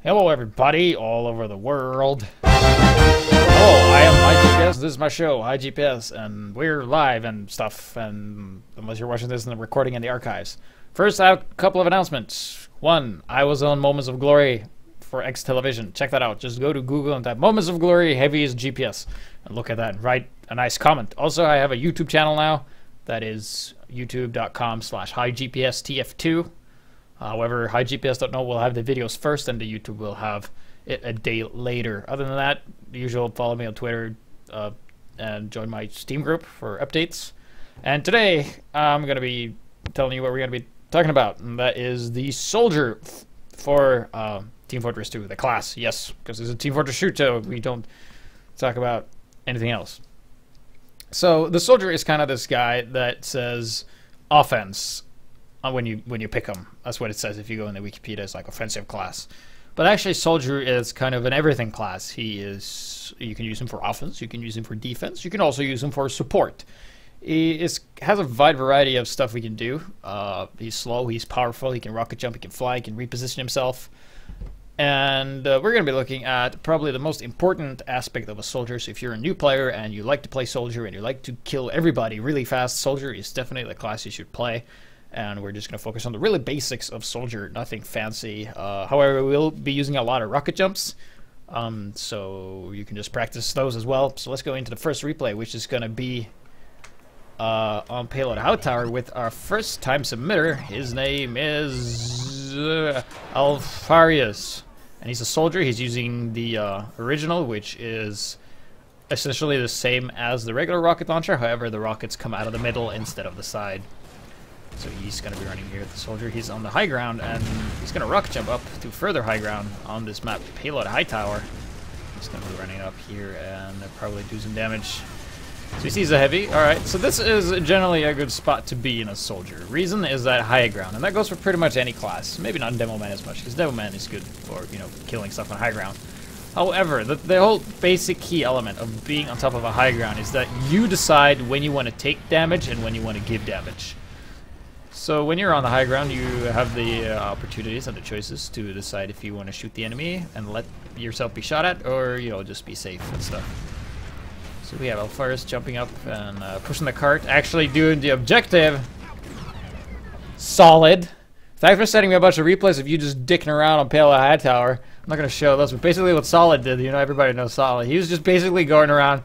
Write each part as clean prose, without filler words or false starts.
Hello everybody all over the world. Hello, I am HiGPS. This is my show, HiGPS, and we're live and stuff, and unless you're watching this in the recording in the archives. First, I have a couple of announcements. One, I was on Moments of Glory for X Television. Check that out. Just go to Google and type Moments of Glory Heavy is GPS and look at that and write a nice comment. Also, I have a YouTube channel now. That is youtube.com/HiGPSTF2. However, HiGPS.no will have the videos first, and the YouTube will have it a day later. Other than that, the usual, follow me on Twitter and join my Steam group for updates. And today, I'm going to be telling you what we're going to be talking about, and that is the soldier for Team Fortress 2, the class. Yes, because it's a Team Fortress shoot, so we don't talk about anything else. So the soldier is kind of this guy that says offense when you pick him. That's what it says if you go in the Wikipedia. It's like offensive class, but actually soldier is kind of an everything class. He is, you can use him for offense, you can use him for defense, you can also use him for support. He has a wide variety of stuff we can do. He's slow, he's powerful, he can rocket jump, he can fly, he can reposition himself. And we're going to be looking at probably the most important aspect of a soldier. So if you're a new player and you like to play soldier and you like to kill everybody really fast, soldier is definitely the class you should play. And we're just going to focus on the really basics of soldier, nothing fancy. However, we'll be using a lot of rocket jumps, so you can just practice those as well. So let's go into the first replay, which is going to be on Payload Hightower with our first time submitter. His name is Alfarius, and he's a soldier. He's using the original, which is essentially the same as the regular rocket launcher. However, the rockets come out of the middle instead of the side. So he's going to be running here with the soldier. He's on the high ground, and he's going to rocket jump up to further high ground on this map, Payload Hightower. He's going to be running up here and probably do some damage. So he sees a heavy. Alright, so this is generally a good spot to be in a soldier. Reason is that high ground, and that goes for pretty much any class. Maybe not Demoman as much, because Demoman is good for, you know, killing stuff on high ground. However, the whole basic key element of being on top of a high ground is that you decide when you want to take damage and when you want to give damage. So when you're on the high ground, you have the opportunities and the choices to decide if you want to shoot the enemy and let yourself be shot at, or, you know, just be safe and stuff. So we have Alfaris jumping up and pushing the cart, actually doing the objective. Solid. Thanks for sending me a bunch of replays of you just dicking around on Payload Hightower. I'm not going to show those, but basically what Solid did, you know, everybody knows Solid. He was just basically going around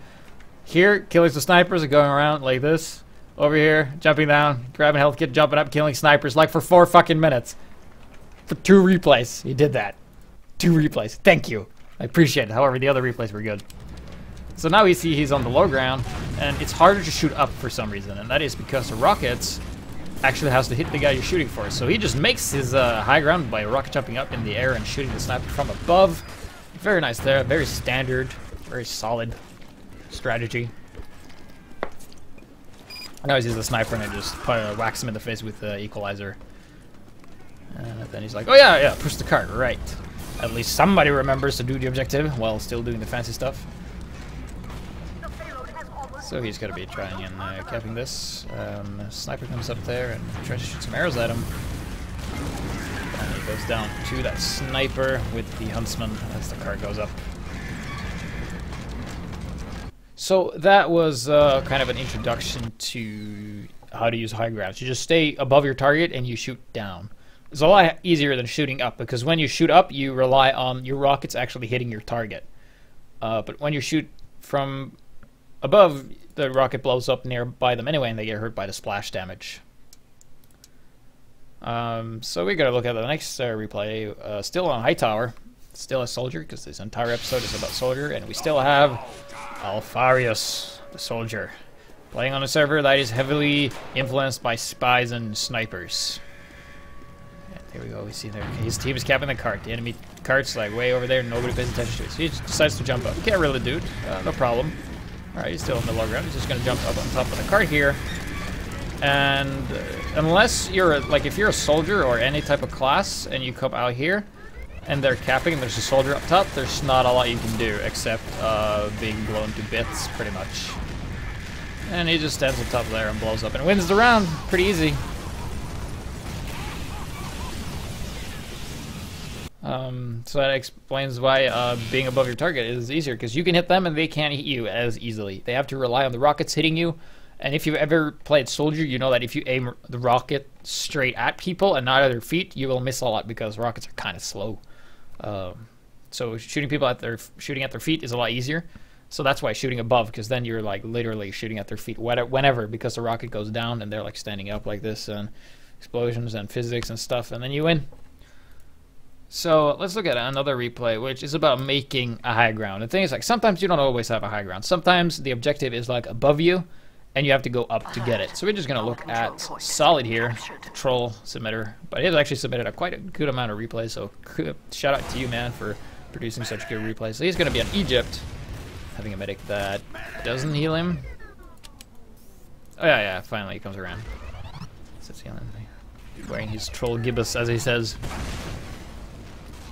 here, killing some snipers, and going around like this. Over here, jumping down, grabbing health kit, jumping up, killing snipers, like for 4 fucking minutes. For 2 replays, he did that. 2 replays. Thank you. I appreciate it. However, the other replays were good. So now we see he's on the low ground, and it's harder to shoot up for some reason, and that is because the rockets actually has to hit the guy you're shooting for. So he just makes his high ground by rocket jumping up in the air and shooting the sniper from above. Very nice there. Very standard. Very solid strategy. Now he sees the sniper and I just whacks him in the face with the equalizer. Then he's like, oh yeah, push the cart, right. At least somebody remembers to do the objective while still doing the fancy stuff. So he's going to be trying and capping this. Sniper comes up there and tries to shoot some arrows at him. And he goes down to that sniper with the huntsman as the cart goes up. So that was kind of an introduction to how to use high ground. You just stay above your target and you shoot down. It's a lot easier than shooting up, because when you shoot up, you rely on your rockets actually hitting your target. But when you shoot from above, the rocket blows up nearby them anyway, and they get hurt by the splash damage. So we gotta look at the next replay. Still on Hightower, still a soldier, because this entire episode is about soldier, and we still have Alfarius, the soldier, playing on a server that is heavily influenced by spies and snipers. And there we go, we see there his team is capping the cart. The enemy cart's like way over there, nobody pays attention to it. So he just decides to jump up. You can't really do it, no problem. Alright, he's still in the low ground. He's just gonna jump up on top of the cart here. And unless you're like, if you're a soldier or any type of class and you come out here and they're capping and there's a soldier up top, there's not a lot you can do except being blown to bits, pretty much. And he just stands on top there and blows up and wins the round. Pretty easy. So that explains why being above your target is easier, because you can hit them and they can't hit you as easily. They have to rely on the rockets hitting you. And if you've ever played Soldier, you know that if you aim the rocket straight at people and not at their feet, you will miss a lot because rockets are kind of slow. So shooting people at their feet is a lot easier. So that's why shooting above, because then you're like literally shooting at their feet whenever, because the rocket goes down and they're like standing up like this, and explosions and physics and stuff, and then you win. So let's look at another replay, which is about making a high ground. The thing is, like, sometimes you don't always have a high ground. Sometimes the objective is like above you, and you have to go up to get it. So we're just going to look at Solid here, Troll Submitter. But he's actually submitted quite a good amount of replays, so shout out to you, man, for producing such good replays. So he's going to be on Egypt, having a medic that doesn't heal him. Oh, yeah, finally he comes around. Sits healing. Wearing his Troll Gibbous, as he says.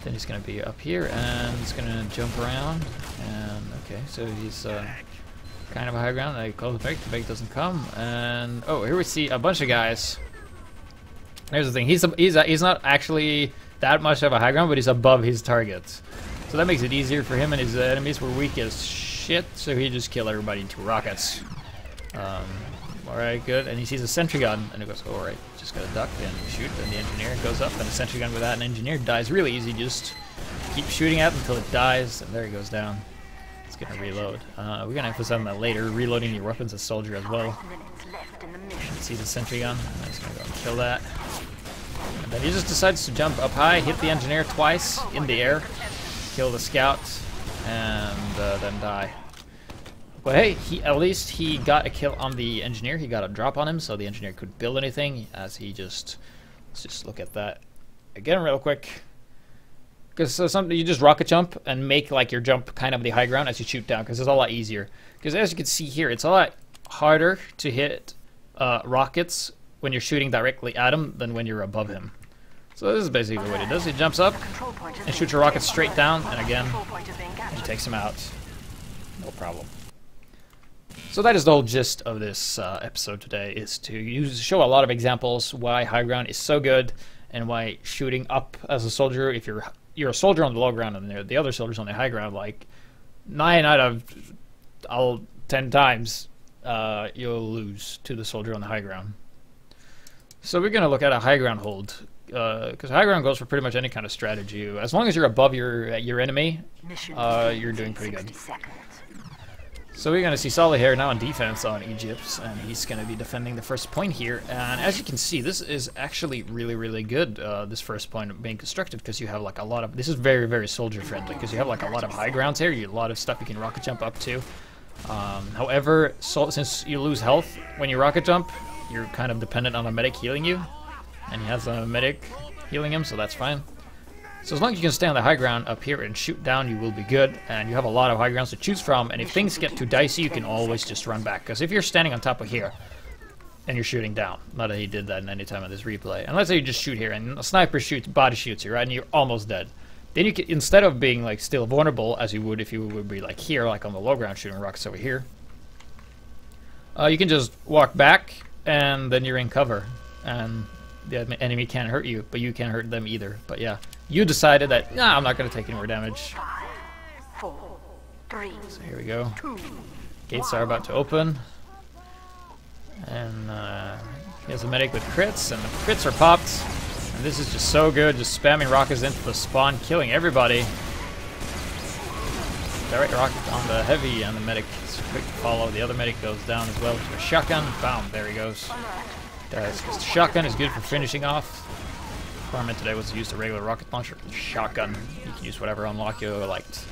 Then he's going to be up here, and he's going to jump around. And, okay, so he's kind of a high ground. I call the break doesn't come. And, oh, here we see a bunch of guys. Here's the thing. He's not actually that much of a high ground, but he's above his targets. So that makes it easier for him, and his enemies were weak as shit, so he just killed everybody in 2 rockets. Alright, good. And he sees a sentry gun, and he goes, alright, just gotta duck and shoot, and the engineer goes up, and a sentry gun without an engineer dies really easy. Just keep shooting at it until it dies, and there he goes down. It's gonna reload. We're gonna emphasize on that later, reloading your weapons as Soldier as well. See the sentry gun, and he's gonna go and kill that. And then he just decides to jump up high, hit the engineer twice in the air, kill the scout, and then die. But hey, at least he got a kill on the engineer. He got a drop on him, so the engineer couldn't build anything. As he let's just look at that again real quick. Because you just rocket jump and make like your jump kind of the high ground as you shoot down, because it's a lot easier. Because as you can see here, it's a lot harder to hit rockets when you're shooting directly at him than when you're above him. So this is basically what he does. He jumps up and shoots a rocket straight down, and again, he takes him out. No problem. So that is the whole gist of this episode today, is to show a lot of examples why high ground is so good, and why shooting up as a soldier, if you're a soldier on the low ground and the other soldiers on the high ground, like 9 out of 10 times, you'll lose to the soldier on the high ground. So we're going to look at a high ground hold, because high ground goes for pretty much any kind of strategy. As long as you're above your enemy, you're doing pretty good. So we're going to see Solid here now on defense on Egypt, and he's going to be defending the first point here. And as you can see, this is actually really, really good, this first point being constructed, because you have like a lot of, this is very, very soldier friendly, because you have like a lot of high grounds here, a lot of stuff you can rocket jump up to. However, since you lose health when you rocket jump, you're kind of dependent on a medic healing you, and he has a medic healing him, so that's fine. So as long as you can stay on the high ground up here and shoot down, you will be good, and you have a lot of high grounds to choose from, and if things get too dicey, you can always just run back, because if you're standing on top of here, and you're shooting down, not that he did that in any time of this replay, and let's say you just shoot here, and a sniper body shoots you, right, and you're almost dead. Then you can, instead of being like still vulnerable, as you would if you would be like here, like on the low ground shooting rockets over here, you can just walk back, and then you're in cover, and the enemy can't hurt you, but you can't hurt them either. But yeah, you decided that, nah, I'm not going to take any more damage. 5, 4, 3, so here we go. 2, Gates are about to open. And he has a medic with crits, and the crits are popped. And this is just so good, just spamming rockets into the spawn, killing everybody. Direct rocket on the heavy, and the medic is quick to follow. The other medic goes down as well to a shotgun. Bam, there he goes. Because the shotgun is good for finishing off. The requirement today was to use the regular rocket launcher. The shotgun, you can use whatever unlock you liked.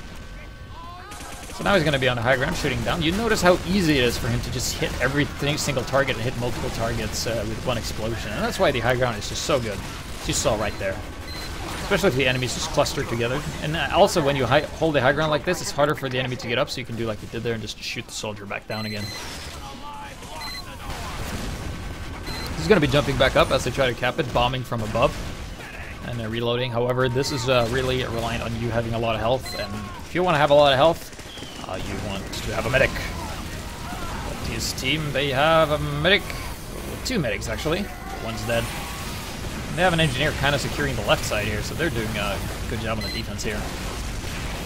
So now he's going to be on the high ground shooting down. You notice how easy it is for him to just hit every single target and hit multiple targets with one explosion. And that's why the high ground is just so good. As you saw right there. Especially if the enemies just clustered together. And also when you hold the high ground like this, it's harder for the enemy to get up, so you can do like you did there and just shoot the soldier back down again. He's going to be jumping back up as they try to cap it, bombing from above. And they're reloading. However, this is really reliant on you having a lot of health. And if you want to have a lot of health, you want to have a medic. But his team, they have a medic. 2 medics, actually. One's dead. They have an engineer kind of securing the left side here, so they're doing a good job on the defense here.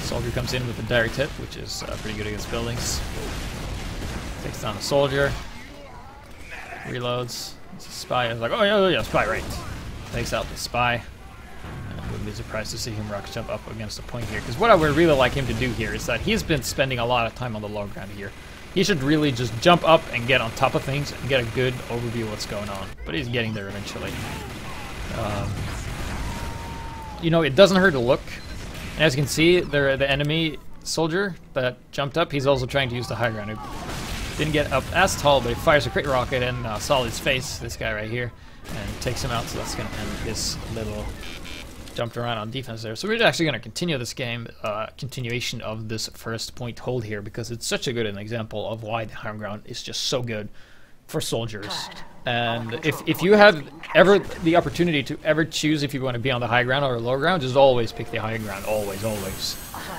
Soldier comes in with a direct hit, which is pretty good against buildings. Takes down the soldier. Reloads. It's a spy. I was like, oh yeah, spy, right. Takes out the spy. I wouldn't be surprised to see him rocket jump up against the point here, because what I would really like him to do here is that he's been spending a lot of time on the low ground here. He should really just jump up and get on top of things and get a good overview of what's going on. But he's getting there eventually. You know, it doesn't hurt to look. And as you can see, the enemy soldier that jumped up, he's also trying to use the high ground. He didn't get up as tall, but he fires a crit rocket and Solid's face, this guy right here, and takes him out. So that's going to end this little jumped around on defense there. So we're actually going to continue this game, continuation of this first point hold here, because it's such a good an example of why the high ground is just so good for soldiers. And if you have ever the opportunity to ever choose if you want to be on the high ground or low ground, just always pick the high ground. Always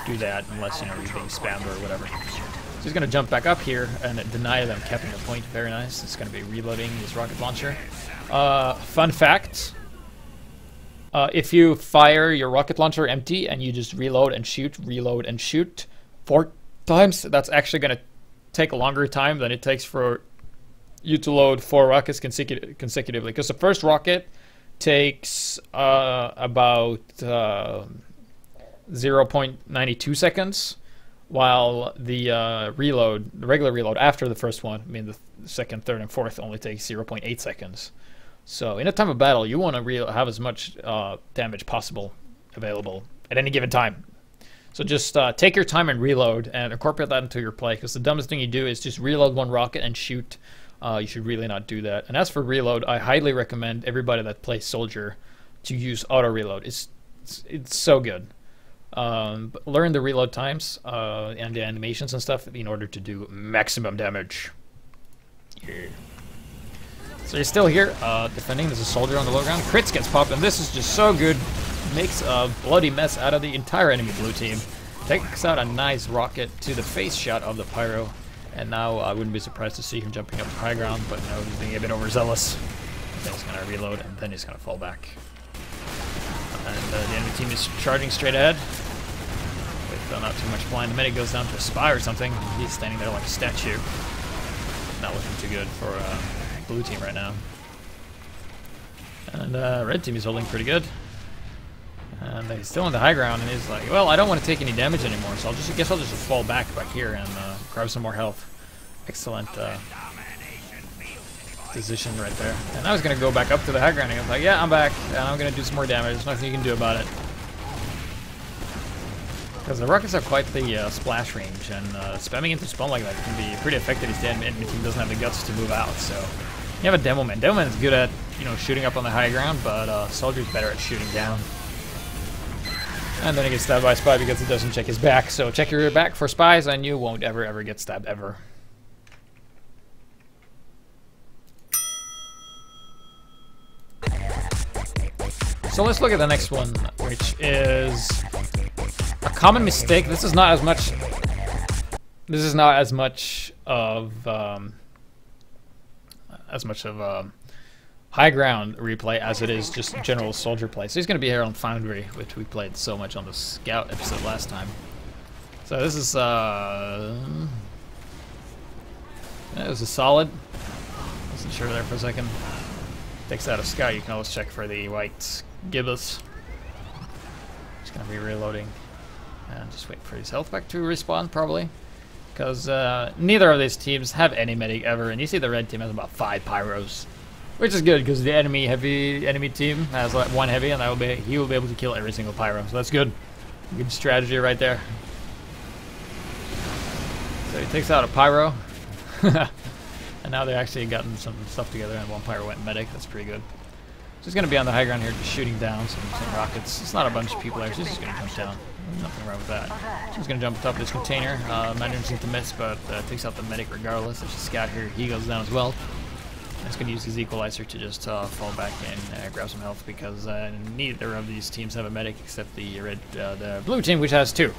do that, unless you know you're being spammed or whatever. So he's going to jump back up here and deny them capping the point. Very nice. It's going to be reloading his rocket launcher. Fun fact. If you fire your rocket launcher empty and you just reload and shoot 4 times, that's actually going to take a longer time than it takes for you to load 4 rockets consecutively. Because the first rocket takes about 0.92 seconds, while the regular reload after the first one, I mean the second, third, and fourth, only takes 0.8 seconds. So in a time of battle, you want to have as much damage possible available at any given time. So just take your time and reload and incorporate that into your play, because the dumbest thing you do is just reload 1 rocket and shoot. You should really not do that. And as for reload, I highly recommend everybody that plays Soldier to use auto reload. It's so good. But learn the reload times and the animations and stuff in order to do maximum damage. Yeah. So he's still here, defending. There's a soldier on the low ground. Crits gets popped, and this is just so good. Makes a bloody mess out of the entire enemy blue team. Takes out a nice rocket to the face shot of the pyro. And now I wouldn't be surprised to see him jumping up to high ground, but no, he's being a bit overzealous. Then he's going to reload, and then he's going to fall back. And the enemy team is charging straight ahead. With not too much blind. The medic goes down to a spy or something. He's standing there like a statue. Not looking too good for blue team right now. And red team is holding pretty good. And he's still on the high ground, and he's like, well, I don't want to take any damage anymore, so I guess I'll just fall back here and grab some more health. Excellent position right there. And I was going to go back up to the high ground, and I was like, yeah, I'm back, and I'm going to do some more damage. There's nothing you can do about it. Because the rockets have quite the splash range, and spamming into spawn like that can be pretty effective if the enemy team doesn't have the guts to move out. So you have a Demo Man. Demo Man is good at shooting up on the high ground, but Soldier's better at shooting down. And then he gets stabbed by a spy because he doesn't check his back. So check your back for spies, and you won't ever get stabbed ever. So let's look at the next one, which is a common mistake. This is not as much. This is not as much of high ground replay as it is just general soldier play. So he's going to be here on Foundry, which we played so much on the Scout episode last time. So this is it was a solid. Wasn't sure there for a second. Takes out a Scout. You can always check for the white gibbous. Just going to be reloading and just wait for his health back to respawn probably, because neither of these teams have any medic ever, and you see the red team has about 5 pyros. Which is good, because the enemy team has like 1 heavy, and he will be able to kill every single pyro. So that's good. Good strategy right there. So he takes out a pyro. And now they've actually gotten some stuff together, and 1 pyro went medic. That's pretty good. So he's going to be on the high ground here, just shooting down some rockets. It's not a bunch of people there, so he's just going to jump down. Nothing wrong with that. So he's going to jump on top of this container. Managing to miss, but takes out the medic regardless. There's a Scout here. He goes down as well. He's going to use his equalizer to just fall back and grab some health, because neither of these teams have a medic except the blue team, which has 2.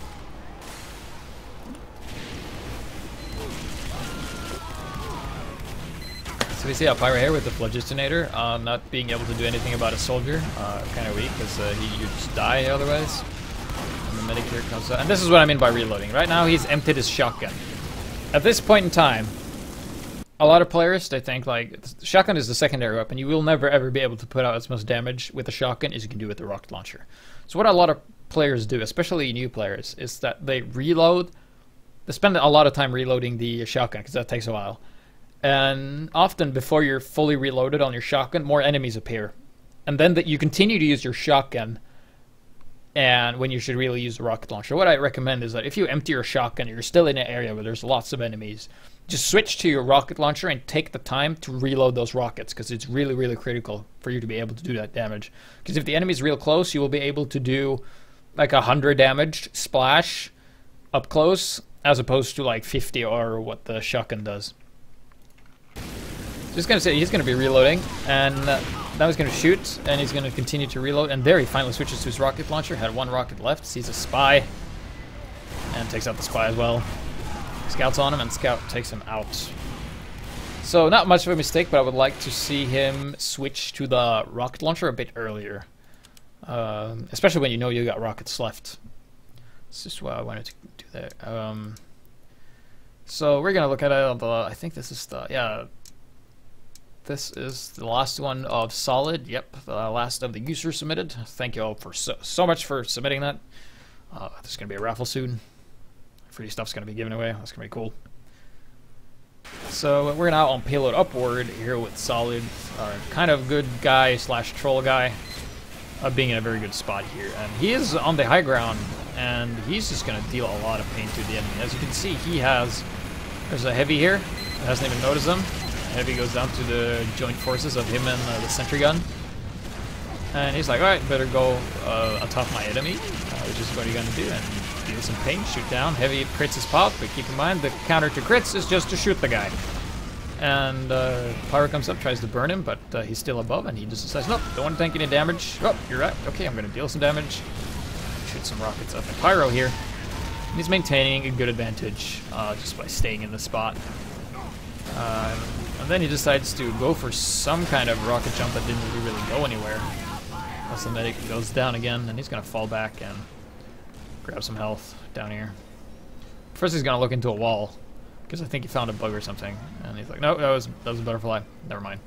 So So we see a Pyro here with the Phlogistonator, not being able to do anything about a soldier. Kind of weak, because you just die otherwise. And the medic here comes out. And this is what I mean by reloading. Right now he's emptied his shotgun. At this point in time, a lot of players, they think like, shotgun is the secondary weapon. You will never ever be able to put out as much damage with a shotgun as you can do with the rocket launcher. So what a lot of players do, especially new players, is that they reload. They spend a lot of time reloading the shotgun, because that takes a while. And often before you're fully reloaded on your shotgun, more enemies appear. And then you continue to use your shotgun, and when you should really use the rocket launcher. What I recommend is that if you empty your shotgun, you're still in an area where there's lots of enemies, just switch to your rocket launcher and take the time to reload those rockets, because it's really, really critical for you to be able to do that damage. Because if the enemy's real close, you will be able to do like 100 damage splash up close, as opposed to like 50 or what the shotgun does. Just gonna say he's gonna be reloading, and now he's gonna shoot, and he's gonna continue to reload, and there he finally switches to his rocket launcher. Had one rocket left, sees a spy, and takes out the spy as well. Scouts on him, and Scout takes him out. So not much of a mistake, but I would like to see him switch to the rocket launcher a bit earlier, especially when you know you got rockets left. That's just why I wanted to do that. So we're gonna look at it. I think this is the This is the last one of Solid. Yep, the last of the users submitted. Thank you all for so much for submitting that. There's going to be a raffle soon. Free stuff's going to be given away. That's going to be cool. So we're now on Payload Upward here with Solid. Kind of good guy slash troll guy. Being in a very good spot here. And he is on the high ground. And he's just going to deal a lot of pain to the enemy. As you can see, there's a heavy here. Hasn't even noticed him. Heavy goes down to the joint forces of him and the sentry gun. And he's like, alright, better go on top of my enemy, which is what you're going to do, and deal some pain, shoot down. Heavy crits his pop, but keep in mind the counter to crits is just to shoot the guy. And Pyro comes up, tries to burn him, but he's still above, and he just decides, nope, don't want to take any damage. Oh, you're right, okay, I'm going to deal some damage. Shoot some rockets up at Pyro here. And he's maintaining a good advantage just by staying in the spot. And then he decides to go for some kind of rocket jump that didn't really go anywhere. Plus the medic goes down again, and he's going to fall back and grab some health down here. First he's going to look into a wall, because I think he found a bug or something. And he's like, no, that was a butterfly. Never mind.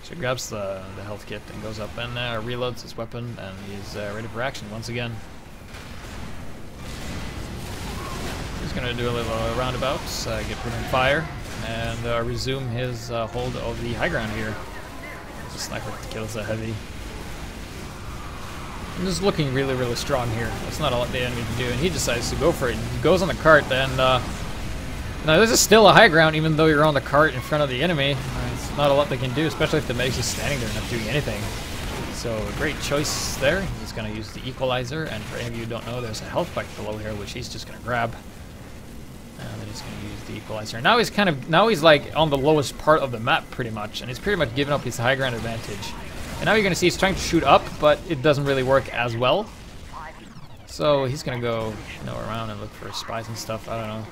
So he grabs the health kit and goes up and reloads his weapon, and he's ready for action once again. He's going to do a little roundabout, get put on fire, and resume his hold of the high ground here. The sniper kills the heavy. And just looking really, really strong here. That's not a lot the enemy can do, and he decides to go for it. He goes on the cart, and now this is still a high ground, even though you're on the cart in front of the enemy. It's not a lot they can do, especially if the medic's just standing there not doing anything. So a great choice there. He's going to use the equalizer, and for any of you who don't know, there's a health bike below here, which he's just going to grab. And then he's going to use the equalizer. Now he's like on the lowest part of the map pretty much, and he's pretty much given up his high ground advantage. And now you're going to see he's trying to shoot up, but it doesn't really work as well. So he's going to go around and look for spies and stuff, I don't know.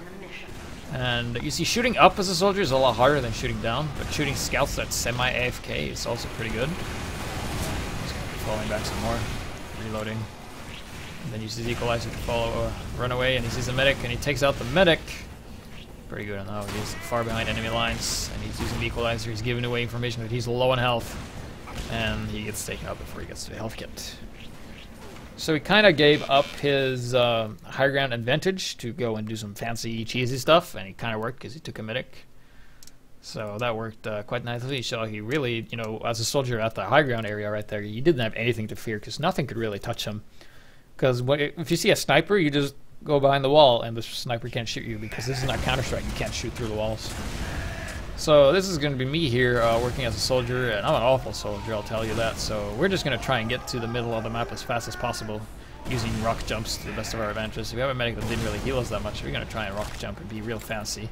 And you see shooting up as a soldier is a lot harder than shooting down, but shooting scouts that's semi-AFK is also pretty good. He's going to be falling back some more, reloading. And then uses the equalizer to follow run away, and he sees a medic, and he takes out the medic. Pretty good on how he's far behind enemy lines, and he's using the equalizer. He's giving away information that he's low on health, and he gets taken out before he gets to the health kit. So he kind of gave up his high ground advantage to go and do some fancy, cheesy stuff, and it kind of worked because he took a medic. So that worked quite nicely. So he really, as a soldier at the high ground area right there, he didn't have anything to fear because nothing could really touch him. Because if you see a sniper, you just go behind the wall, and the sniper can't shoot you because this is not Counter-Strike. You can't shoot through the walls. So this is going to be me here working as a soldier, and I'm an awful soldier, I'll tell you that. So we're just going to try and get to the middle of the map as fast as possible using rocket jumps to the best of our advantages. If we have a medic that didn't really heal us that much, we're going to try and rocket jump and be real fancy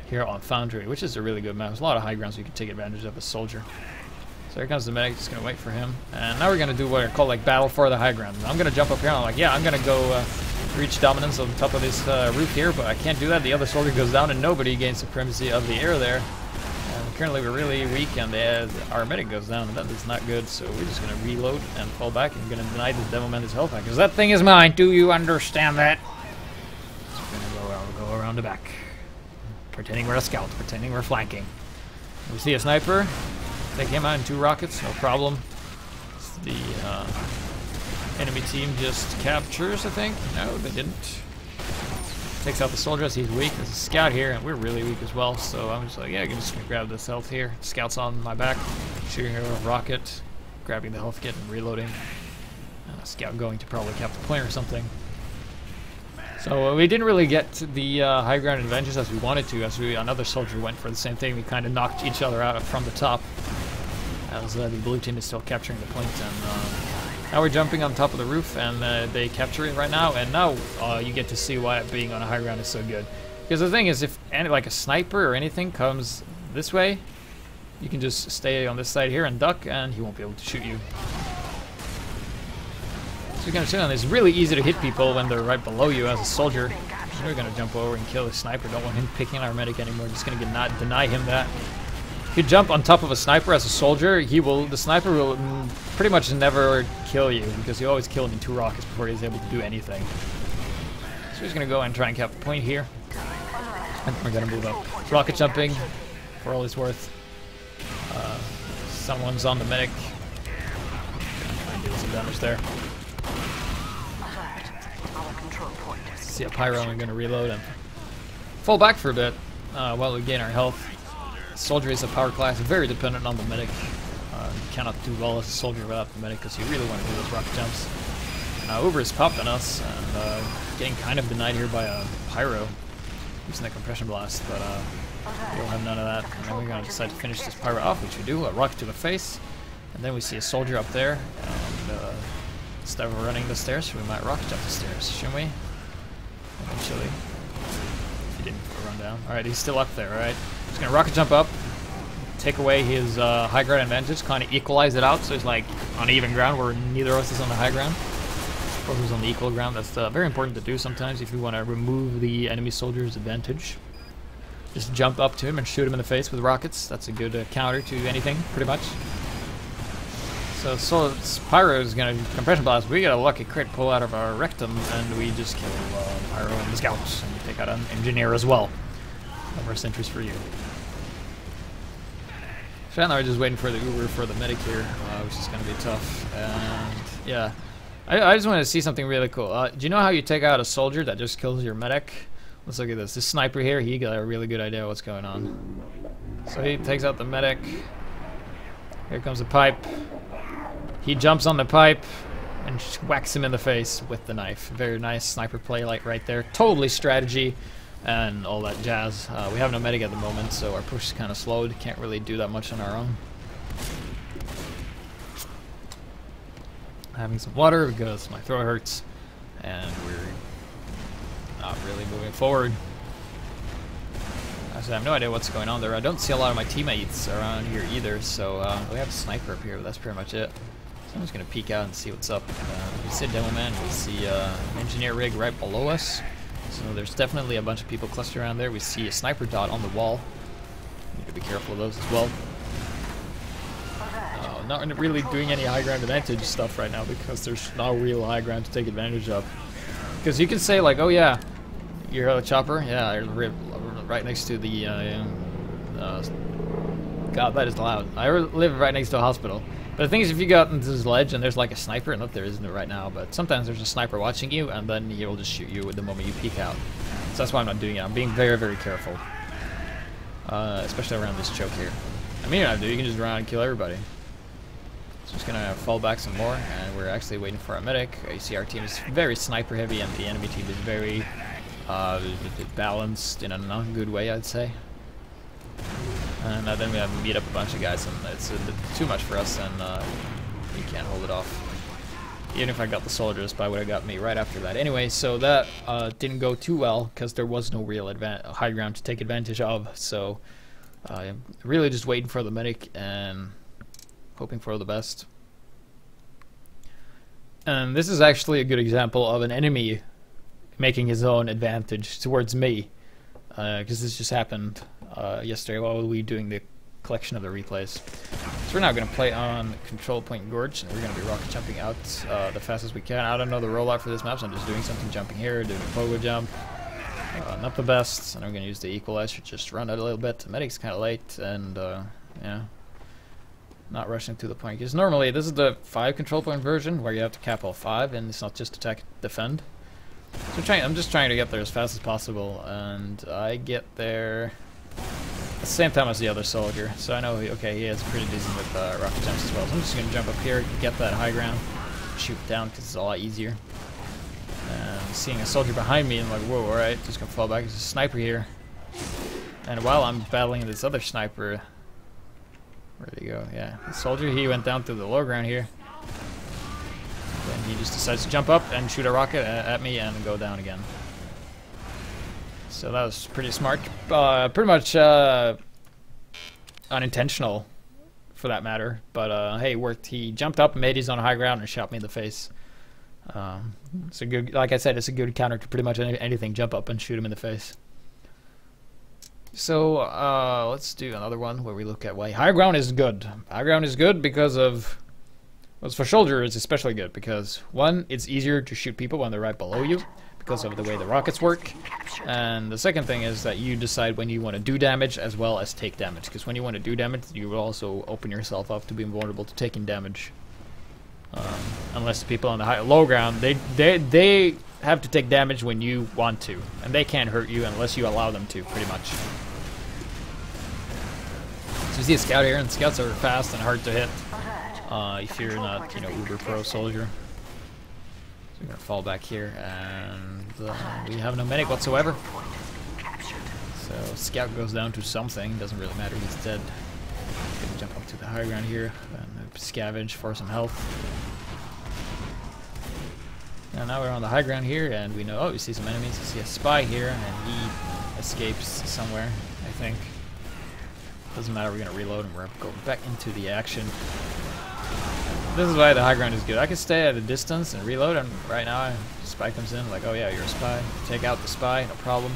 here on Foundry, which is a really good map. There's a lot of high grounds you can take advantage of as a soldier. So here comes the medic, just going to wait for him. And now we're going to do what I call like battle for the high ground. I'm going to jump up here and I'm like, yeah, I'm going to go reach dominance on top of this roof here, but I can't do that. The other soldier goes down and nobody gains supremacy of the air there. And currently we're really weak, and our medic goes down, and that is not good. So we're just gonna reload and fall back, and gonna deny the Devilman his health back, because that thing is mine. Do you understand that? So we're gonna go around the back, pretending we're a scout, pretending we're flanking. We see a sniper. Take him out in 2 rockets, no problem. The enemy team just captures, I think. No, they didn't. Takes out the soldier as he's weak. There's a scout here, and we're really weak as well. So I'm just like, yeah, I can just grab this health here. Scout's on my back, shooting a rocket, grabbing the health kit and reloading. Scout going to probably cap the point or something. So we didn't really get to the high ground advantages as we wanted to, as another soldier went for the same thing. We kind of knocked each other out from the top, as the blue team is still capturing the point. And now we're jumping on top of the roof, and they capture it right now. And now you get to see why being on a high ground is so good. Because the thing is, if like a sniper or anything comes this way, you can just stay on this side here and duck, and he won't be able to shoot you. So you're gonna sit on this. It's really easy to hit people when they're right below you as a soldier. We're gonna jump over and kill the sniper. Don't want him picking our medic anymore. Just gonna deny him that. If you jump on top of a sniper as a soldier, the sniper will pretty much never kill you, because you always kill him in 2 rockets before he's able to do anything. So he's gonna go and try and cap the point here. And we're gonna move up. Rocket jumping for all it's worth. Someone's on the medic. Try and deal some damage there. See a pyro, and we're gonna reload and fall back for a bit while we gain our health. Soldier is a power class, very dependent on the medic. You cannot do well as a soldier without the medic, because you really want to do those rocket jumps. Now Uber is popping us, and getting kind of denied here by a pyro using the compression blast, but we'll have none of that. And then we're gonna decide to finish this pyro off, which we do, a rocket to the face, and then we see a soldier up there. And instead of running the stairs, we might rocket jump the stairs, shouldn't we? Eventually. He didn't run down. Alright, he's still up there, alright. He's gonna rocket jump up, take away his high ground advantage, kind of equalize it out, so it's like on even ground where neither of us is on the high ground, or who's on the equal ground. That's very important to do sometimes if you want to remove the enemy soldier's advantage. Just jump up to him and shoot him in the face with rockets. That's a good counter to anything, pretty much. So Pyro is gonna compression blast. We got a lucky crit pull out of our rectum, and we just kill Pyro and the scouts, and we take out an engineer as well. No more sentries for you. So now we're just waiting for the Uber for the medic here, which is gonna be tough. And yeah, I just wanted to see something really cool. Do you know how you take out a soldier that just kills your medic? Let's look at this. This sniper here, he got a really good idea of what's going on. So he takes out the medic. Here comes the pipe. He jumps on the pipe and whacks him in the face with the knife. Very nice sniper play, like right there. Totally strategy and all that jazz. We have no medic at the moment, so our push is kind of slowed. Can't really do that much on our own. Having some water because my throat hurts, and we're not really moving forward. Actually, I have no idea what's going on there. I don't see a lot of my teammates around here either, so we have a sniper up here, but that's pretty much it. So I'm just going to peek out and see what's up. We see a demo man, we see an engineer rig right below us. So there's definitely a bunch of people clustered around there. We see a sniper dot on the wall. Need to be careful of those as well. Not really doing any high ground advantage stuff right now because there's no real high ground to take advantage of. Because you can say like, oh yeah, you're a chopper, yeah, you're right next to the, God, that is loud. I live right next to a hospital. But the thing is, if you go out into this ledge and there's like a sniper, and look, there isn't right now, but sometimes there's a sniper watching you, and then he'll just shoot you the moment you peek out. So that's why I'm not doing it. I'm being very, very careful. Especially around this choke here. I mean, you don't have to do, you can just run out and kill everybody. So just gonna fall back some more, and we're actually waiting for our medic. You see our team is very sniper heavy, and the enemy team is very balanced in a not good way, I'd say. And then we have to meet up a bunch of guys, and it's too much for us, and we can't hold it off. Even if I got the soldiers, probably would have got me right after that. Anyway, so that didn't go too well because there was no real high ground to take advantage of. So really just waiting for the medic and hoping for the best. And this is actually a good example of an enemy making his own advantage towards me, because this just happened yesterday while we were doing the collection of the replays. So we're now going to play on Control Point Gorge, and we're going to be rocket jumping out the fastest we can. I don't know the rollout for this map, so I'm just doing something, jumping here, doing a pogo jump. Not the best, and I'm going to use the equalizer, just run out a little bit. The medic's kind of late, and yeah, not rushing to the point. Because normally, this is the 5 control point version, where you have to cap all 5, and it's not just attack, defend. So I'm just trying to get there as fast as possible, and I get there at the same time as the other soldier. So I know, okay, he is pretty decent with rocket jumps as well. So I'm just going to jump up here, get that high ground, shoot down, because it's a lot easier. And seeing a soldier behind me, I'm like, whoa, alright, just gonna fall back. There's a sniper here. And while I'm battling this other sniper, where'd he go? Yeah, the soldier, he went down to the low ground here. Then he just decides to jump up and shoot a rocket at me and go down again. So that was pretty smart. Pretty much unintentional, for that matter. But hey, it worked. He jumped up, made his own high ground, and shot me in the face. It's a good, like I said, it's a good counter to pretty much anything. Jump up and shoot him in the face. So let's do another one where we look at why high ground is good. High ground is good because of, well, for soldier it's especially good because, one, it's easier to shoot people when they're right below you because of the way the rockets work, and the second thing is that you decide when you want to do damage as well as take damage, because when you want to do damage you will also open yourself up to being vulnerable to taking damage. Unless the people on the low ground, they have to take damage when you want to, and they can't hurt you unless you allow them to, pretty much. So you see a scout here, and scouts are fast and hard to hit if you're not, you know, uber pro soldier. So we're gonna fall back here, and we have no medic whatsoever. So scout goes down to something, doesn't really matter, he's dead. Gonna jump up to the high ground here and scavenge for some health. And now we're on the high ground here, and we know, oh, we see some enemies. We see a spy here, and he escapes somewhere, I think. Doesn't matter, we're gonna reload and we're going back into the action. This is why the high ground is good. I can stay at a distance and reload, and right now a spy comes in, like, oh yeah, you're a spy. Take out the spy, no problem.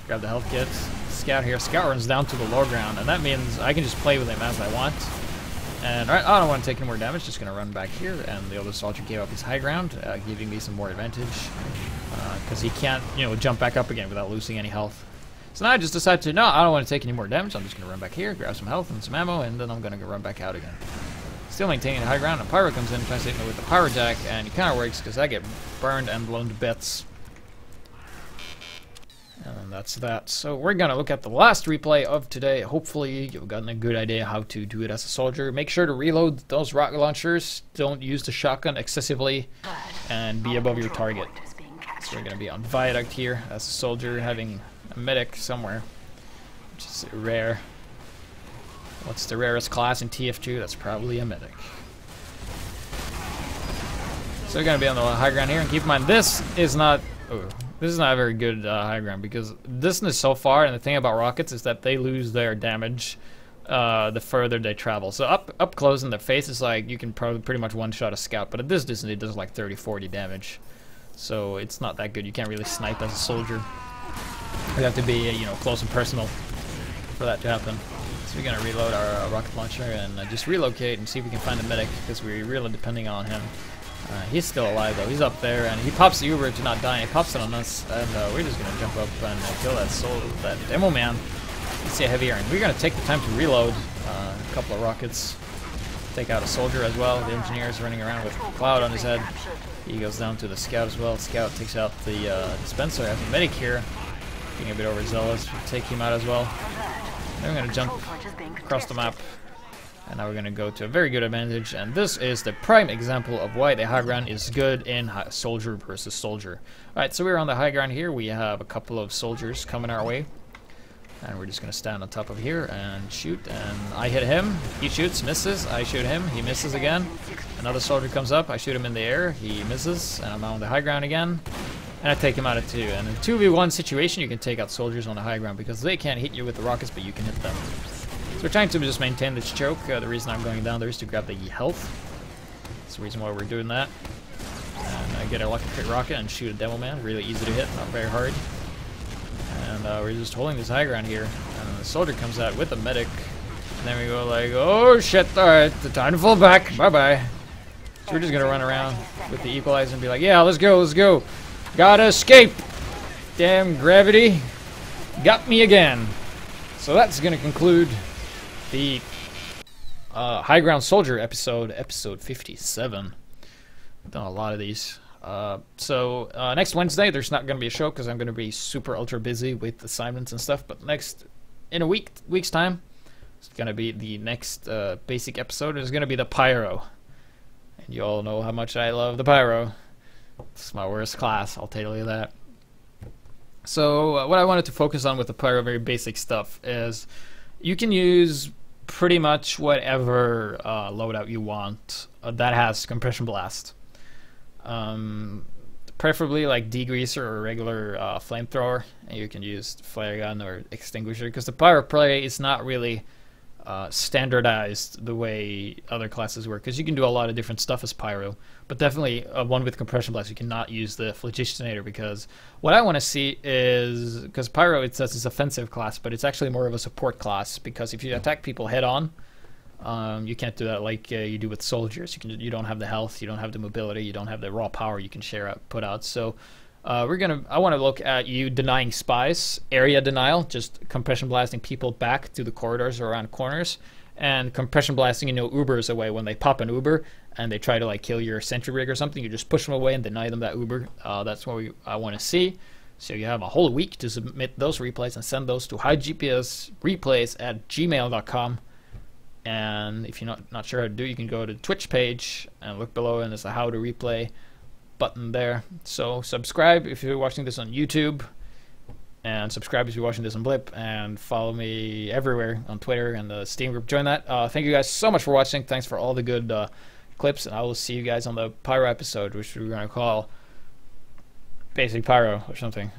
Grab the health kits. Scout here. Scout runs down to the low ground, and that means I can just play with him as I want. And I don't want to take any more damage, just going to run back here, and the other soldier gave up his high ground, giving me some more advantage, because he can't, you know, jump back up again without losing any health. So now I just decided to, no, I don't want to take any more damage, I'm just going to run back here, grab some health and some ammo, and then I'm going to run back out again. Still maintaining the high ground, and Pyro comes in and tries to hit me with the Pyro Jack, and it kind of works, because I get burned and blown to bits. And that's that. So we're gonna look at the last replay of today. Hopefully you've gotten a good idea how to do it as a soldier. Make sure to reload those rocket launchers. Don't use the shotgun excessively, and be above your target. So we're gonna be on Viaduct here as a soldier, having a medic somewhere, which is rare. What's the rarest class in TF2? That's probably a medic. So we're gonna be on the high ground here, and keep in mind this is not. This is not a very good high ground, because distance so far, and the thing about rockets is that they lose their damage the further they travel. So up close in the face is like you can probably pretty much one-shot a scout, but at this distance it does like 30-40 damage. So it's not that good. You can't really snipe as a soldier. You have to be, you know, close and personal for that to happen. So we're gonna reload our rocket launcher and just relocate and see if we can find the medic, because we're really depending on him. He's still alive though. He's up there, and he pops the Uber to not die. And he pops it on us, and we're just gonna jump up and kill that demo man. Let's see a heavy iron. We're gonna take the time to reload a couple of rockets, take out a soldier as well. The engineer is running around with a cloud on his head. He goes down to the scout as well. Scout takes out the dispenser. I have a medic here, being a bit overzealous. We'll take him out as well. Then we're gonna jump across the map. And now we're going to go to a very good advantage, and this is the prime example of why the high ground is good in soldier versus soldier. Alright, so we're on the high ground here. We have a couple of soldiers coming our way, and we're just going to stand on top of here and shoot, and I hit him, he shoots, misses, I shoot him, he misses again. Another soldier comes up, I shoot him in the air, he misses, and I'm on the high ground again, and I take him out at 2. And in a 2v1 situation, you can take out soldiers on the high ground, because they can't hit you with the rockets, but you can hit them. So we're trying to just maintain this choke. The reason I'm going down there is to grab the health. That's the reason why we're doing that. And I get a lucky crit rocket and shoot a demo man. Really easy to hit, not very hard. And we're just holding this high ground here. And the soldier comes out with a medic. And then we go like, oh shit, alright, the time to fall back, bye-bye. So we're just gonna run around with the equalizer and be like, yeah, let's go, let's go. Gotta escape. Damn gravity. Got me again. So that's gonna conclude the Highground Soldier episode 57. I've done a lot of these. So next Wednesday, there's not going to be a show because I'm going to be super ultra busy with assignments and stuff. But in a week's time, it's going to be the next basic episode. It's going to be the Pyro. And you all know how much I love the Pyro. It's my worst class, I'll tell you that. So what I wanted to focus on with the Pyro, very basic stuff, is you can use pretty much whatever loadout you want that has compression blast. Preferably like degreaser or regular flamethrower, and you can use flare gun or extinguisher, because the Pyro play is not really standardized the way other classes work, because you can do a lot of different stuff as Pyro, but definitely one with compression blast you cannot use the phlogistonator, because what I want to see is, because Pyro, it says it's offensive class, but it's actually more of a support class, because if you attack people head on, you can't do that like you do with soldiers. You don't have the health, you don't have the mobility, you don't have the raw power you can put out. So I want to look at you denying spies, area denial, just compression blasting people back through the corridors or around corners, and compression blasting, Ubers away when they pop an Uber and they try to like kill your sentry rig or something. You just push them away and deny them that Uber. That's what I want to see. So you have a whole week to submit those replays and send those to HiGPSreplays@gmail.com. And if you're not sure how to do it, you can go to the Twitch page and look below, and there's a how to replay button there. So subscribe if you're watching this on YouTube, and subscribe if you're watching this on Blip, and follow me everywhere on Twitter and the Steam group. Join that. Thank you guys so much for watching. Thanks for all the good clips, and I will see you guys on the Pyro episode, which we're going to call Basic Pyro or something.